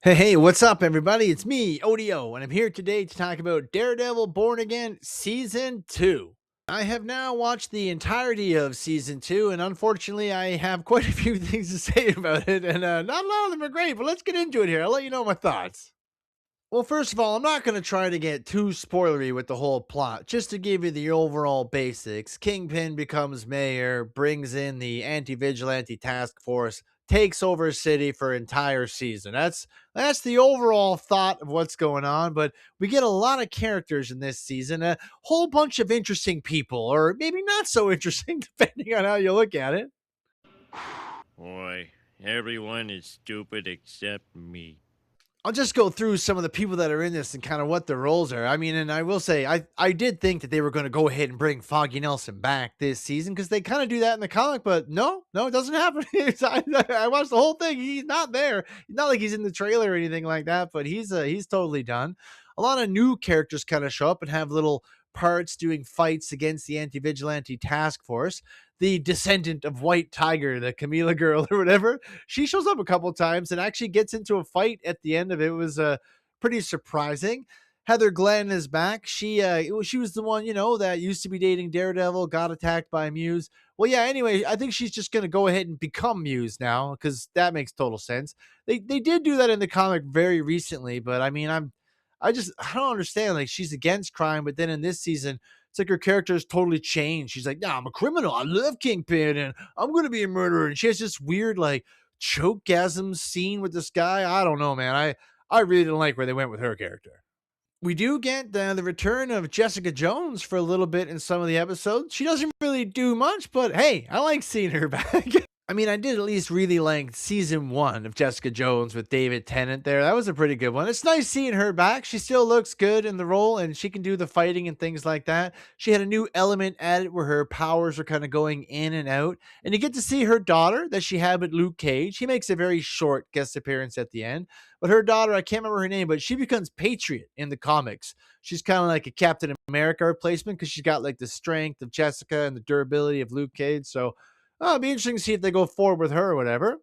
Hey, what's up, everybody? It's me, ODO, and I'm here today to talk about Daredevil Born Again Season 2. I have now watched the entirety of Season 2, and unfortunately, I have quite a few things to say about it, and not a lot of them are great, but let's get into it here. I'll let you know my thoughts. Well, first of all, I'm not going to try to get too spoilery with the whole plot. Just to give you the overall basics, Kingpin becomes mayor, brings in the anti-vigilante task force, takes over a city for entire season. That's the overall thought of what's going on, but we get a lot of characters in this season, a whole bunch of interesting people, or maybe not so interesting depending on how you look at it. Boy, everyone is stupid except me. I'll just go through some of the people that are in this and kind of what their roles are. I mean, and I will say, I did think that they were going to go ahead and bring Foggy Nelson back this season because they kind of do that in the comic, but no, it doesn't happen. I watched the whole thing. He's not there. It's not like he's in the trailer or anything like that, but he's totally done. A lot of new characters kind of show up and have little parts doing fights against the anti-vigilante task force. The descendant of White Tiger, the Camila girl or whatever, she shows up a couple times and actually gets into a fight at the end of it. It was pretty surprising. Heather Glenn is back. She was the one, that used to be dating Daredevil, got attacked by Muse. Well, yeah, anyway, I think she's just going to go ahead and become Muse now because that makes total sense. They did do that in the comic very recently, but I mean, I don't understand. Like, she's against crime, but then in this season, it's like her character has totally changed. She's like, "Nah, I'm a criminal. I love Kingpin, and I'm gonna be a murderer." And she has this weird like chokegasm scene with this guy. I don't know, man. I really didn't like where they went with her character. We do get the return of Jessica Jones for a little bit in some of the episodes. She doesn't really do much, but hey, I like seeing her back. I mean, I did at least really like season one of Jessica Jones with David Tennant there. That was a pretty good one. It's nice seeing her back. She still looks good in the role and she can do the fighting and things like that. She had a new element added where her powers are kind of going in and out. And you get to see her daughter that she had with Luke Cage. He makes a very short guest appearance at the end. But her daughter, I can't remember her name, but she becomes Patriot in the comics. She's kind of like a Captain America replacement because she's got like the strength of Jessica and the durability of Luke Cage. So it'll be interesting to see if they go forward with her or whatever.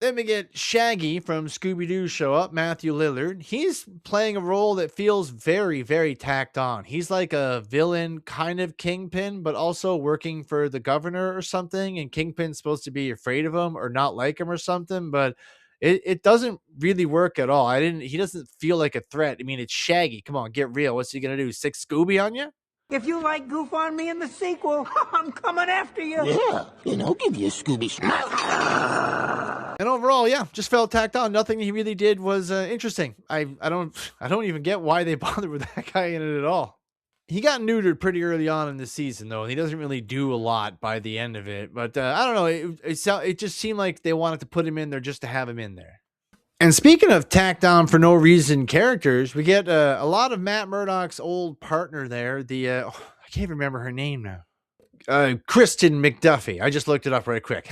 Then we get Shaggy from Scooby Doo show up, Matthew Lillard. He's playing a role that feels very, very tacked on. He's like a villain kind of Kingpin, but also working for the governor or something. And Kingpin's supposed to be afraid of him or not like him or something, but it doesn't really work at all. He doesn't feel like a threat. I mean, it's Shaggy. Come on, get real. What's he gonna do? Stick Scooby on you? If you like Goof on Me in the sequel, I'm coming after you. Yeah, and I'll give you a Scooby Snack. And overall, yeah, just felt tacked on. Nothing he really did was interesting. I don't even get why they bothered with that guy in it at all. He got neutered pretty early on in the season, though, and he doesn't really do a lot by the end of it. But I don't know. It just seemed like they wanted to put him in there just to have him in there. And speaking of tacked on for no reason characters, we get a lot of Matt Murdock's old partner there. I can't remember her name now. Kristen McDuffie. I just looked it up right quick.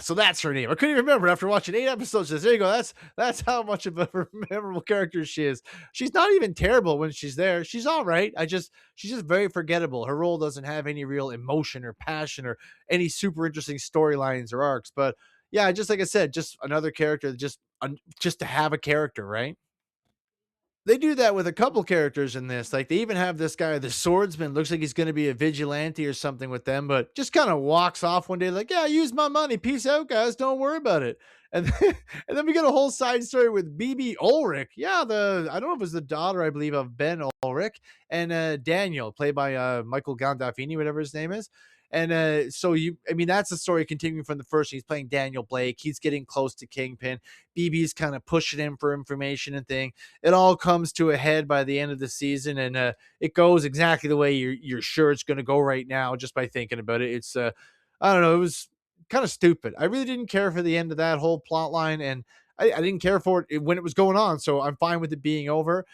So that's her name. I couldn't even remember after watching 8 episodes. There you go. That's how much of a memorable character she is. She's not even terrible when she's there. She's all right. She's just very forgettable. Her role doesn't have any real emotion or passion or any super interesting storylines or arcs. But yeah, just like I said, just another character, just to have a character, right? They do that with a couple characters in this. Like they even have this guy, the swordsman, looks like he's going to be a vigilante or something with them, but just kind of walks off one day, like, "Yeah, use my money. Peace out, guys. Don't worry about it." And then, and then we get a whole side story with BB Ulrich. Yeah, I don't know if it was the daughter, I believe, of Ben Ulrich and Daniel, played by Michael Gandolfini, whatever his name is. And I mean, that's the story continuing from the first. He's playing Daniel Blake. He's getting close to Kingpin. BB's kind of pushing him for information and thing. It all comes to a head by the end of the season, and it goes exactly the way you're sure it's going to go right now just by thinking about it. It's I don't know, it was kind of stupid. I really didn't care for the end of that whole plot line, and I didn't care for it when it was going on, so I'm fine with it being over.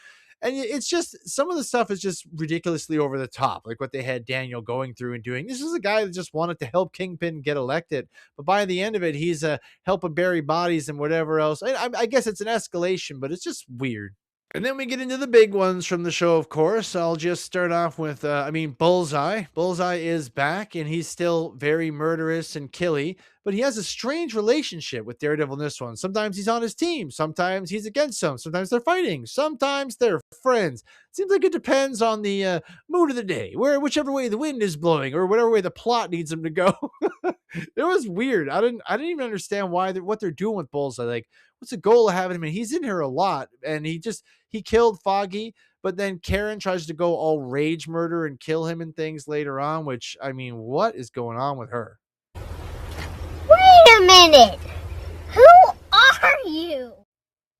And it's just some of the stuff is just ridiculously over the top, like what they had Daniel going through and doing. This is a guy that just wanted to help Kingpin get elected, but by the end of it, he's helping bury bodies and whatever else. I guess it's an escalation, but it's just weird. And then we get into the big ones from the show, of course. I'll just start off with, Bullseye. Bullseye is back, and he's still very murderous and killy, but he has a strange relationship with Daredevil in this one. Sometimes he's on his team, sometimes he's against him, sometimes they're fighting, sometimes they're friends. Seems like it depends on the mood of the day, whichever way the wind is blowing, or whatever way the plot needs him to go. It was weird. I didn't even understand what they're doing with Bullseye. Like, what's the goal of having him? And he's in here a lot, and he killed Foggy, but then Karen tries to go all rage murder and kill him and things later on, which, I mean, what is going on with her? Wait a minute! Who are you?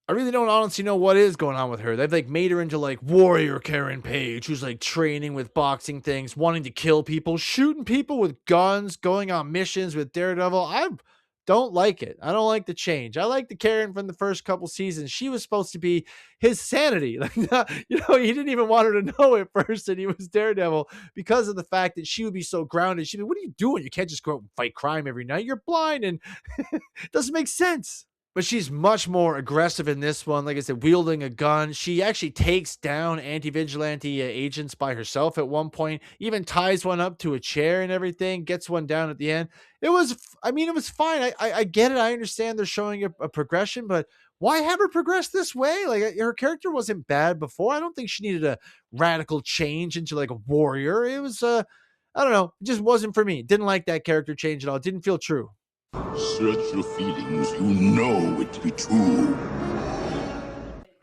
I really don't honestly know what is going on with her. They've like made her into like warrior Karen Page, who's like training with boxing things, wanting to kill people, shooting people with guns, going on missions with Daredevil. I don't like it. I don't like the change. I like the Karen from the first couple seasons. She was supposed to be his sanity. Like, he didn't even want her to know at first that he was Daredevil because of the fact that she would be so grounded. She'd be, what are you doing? You can't just go out and fight crime every night. You're blind, and it doesn't make sense. But she's much more aggressive in this one. Like I said, wielding a gun. She actually takes down anti-vigilante agents by herself at one point, even ties one up to a chair and everything, gets one down at the end. It was fine. I get it. I understand they're showing a progression, but why have her progress this way? Like, her character wasn't bad before. I don't think she needed a radical change into like a warrior. It was, I don't know. It just wasn't for me. Didn't like that character change at all. It didn't feel true. Search your feelings, you know it to be true.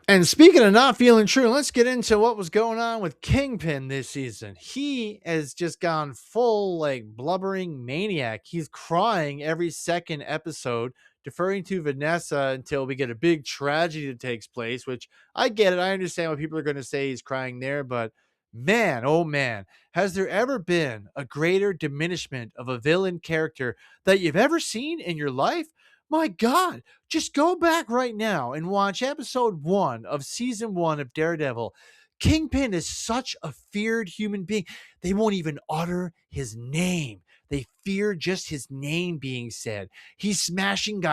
And speaking of not feeling true, let's get into what was going on with Kingpin this season. He has just gone full like blubbering maniac. He's crying every second episode, deferring to Vanessa until we get a big tragedy that takes place, which I get it. I understand what people are going to say he's crying there, but man, oh man, has there ever been a greater diminishment of a villain character that you've ever seen in your life? My God, just go back right now and watch episode 1 of season 1 of Daredevil. Kingpin is such a feared human being. They won't even utter his name. They fear just his name being said. He's smashing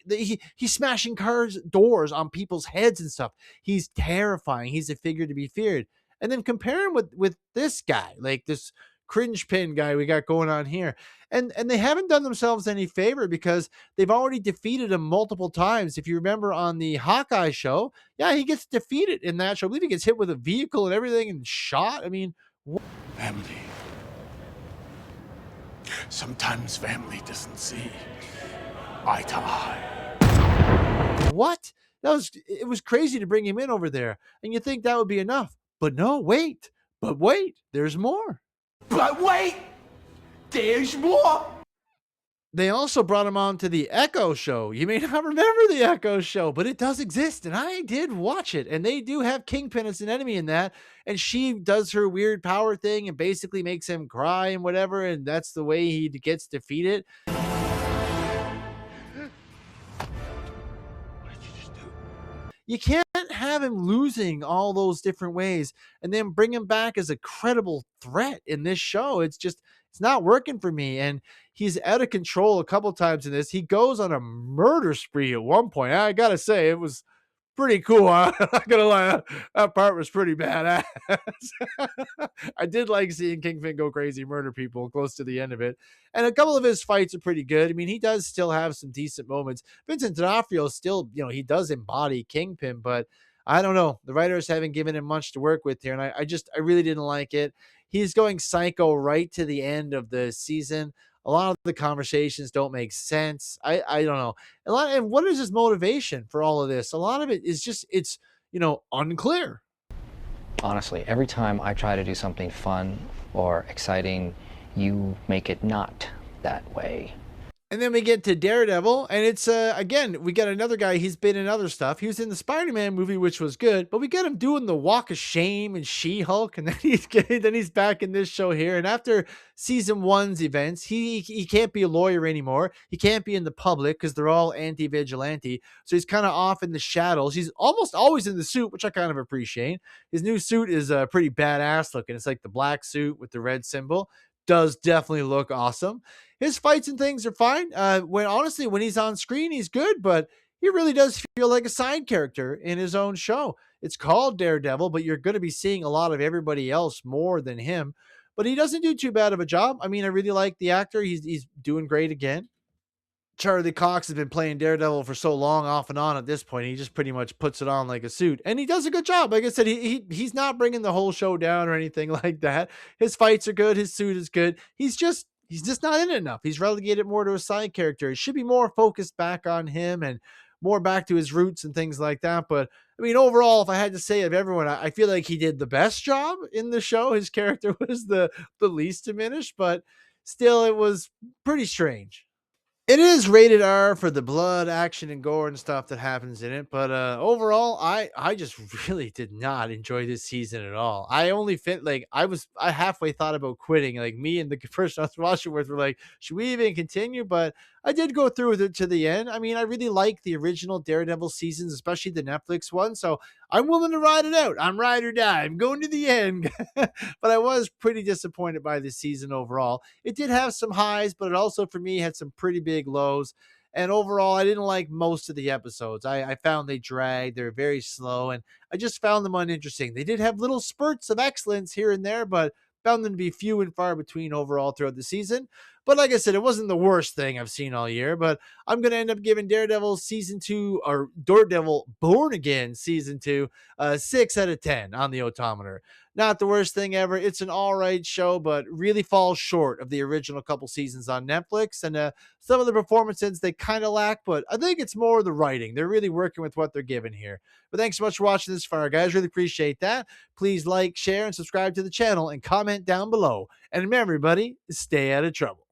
he's smashing cars, doors on people's heads and stuff. He's terrifying. He's a figure to be feared. And then compare him with this guy, like this cringe pin guy we got going on here. And they haven't done themselves any favor because they've already defeated him multiple times. If you remember on the Hawkeye show, yeah, he gets defeated in that show. I believe he gets hit with a vehicle and everything and shot. I mean, Family. Sometimes family doesn't see eye to eye. what? It was crazy to bring him in over there. And you think that would be enough. But no, wait. But wait, there's more. But wait! There's more! They also brought him on to the Echo show. You may not remember the Echo show, but it does exist, and I did watch it. And they do have Kingpin as an enemy in that. And she does her weird power thing and basically makes him cry and whatever. And that's the way he gets defeated. You can't have him losing all those different ways and then bring him back as a credible threat in this show. It's not working for me. And he's out of control a couple times in this. He goes on a murder spree at one point. I gotta say, it was pretty cool. I'm not gonna lie, that part was pretty badass. I did like seeing Kingpin go crazy, murder people close to the end of it. And a couple of his fights are pretty good. I mean, he does still have some decent moments. Vincent D'Onofrio still, he does embody Kingpin, but I don't know. The writers haven't given him much to work with here, and I really didn't like it. He's going psycho right to the end of the season. A lot of the conversations don't make sense. I don't know. And what is his motivation for all of this? A lot of it is just it's unclear. Honestly, every time I try to do something fun or exciting, you make it not that way. And then we get to Daredevil, and it's again, we got another guy. He's been in other stuff. He was in the Spider-Man movie, which was good, but we get him doing the Walk of Shame and She-Hulk, and then he's back in this show here. And after season 1's events, he can't be a lawyer anymore. He can't be in the public because they're all anti-vigilante. So he's kind of off in the shadows. He's almost always in the suit, which I kind of appreciate. His new suit is pretty badass looking. It's like the black suit with the red symbol. Does definitely look awesome. His fights and things are fine. When he's on screen, he's good, but he really does feel like a side character in his own show. It's called Daredevil, but you're going to be seeing a lot of everybody else more than him. But he doesn't do too bad of a job. I mean, I really like the actor. He's doing great again. Charlie Cox has been playing Daredevil for so long, off and on at this point. He just pretty much puts it on like a suit, and he does a good job. Like I said, he's not bringing the whole show down or anything like that. His fights are good. His suit is good. He's just not in it enough. He's relegated more to a side character. It should be more focused back on him and more back to his roots and things like that. But I mean, overall, if I had to say of everyone, I feel like he did the best job in the show. His character was the least diminished, but still, it was pretty strange. It is rated R for the blood, action, and gore and stuff that happens in it, but overall, I just really did not enjoy this season at all. I only fit like I halfway thought about quitting. Like me and the person I was watching with were like, should we even continue? But I did go through with it to the end. I mean, I really like the original Daredevil seasons, especially the Netflix one. So I'm willing to ride it out. I'm ride or die. I'm going to the end. But I was pretty disappointed by this season overall. It did have some highs, but it also for me had some pretty big lows. And overall, I didn't like most of the episodes. I found they dragged, they're very slow, and I just found them uninteresting. They did have little spurts of excellence here and there, but found them to be few and far between overall throughout the season. But like I said, it wasn't the worst thing I've seen all year. But I'm going to end up giving Daredevil season 2 or Daredevil Born Again season 2 6 out of 10 on the odometer. Not the worst thing ever. It's an all right show, but really falls short of the original couple seasons on Netflix. And some of the performances they kind of lack, but I think it's more the writing. They're really working with what they're given here. But thanks so much for watching this far, guys. Really appreciate that. Please like, share, and subscribe to the channel and comment down below. And remember, everybody, stay out of trouble.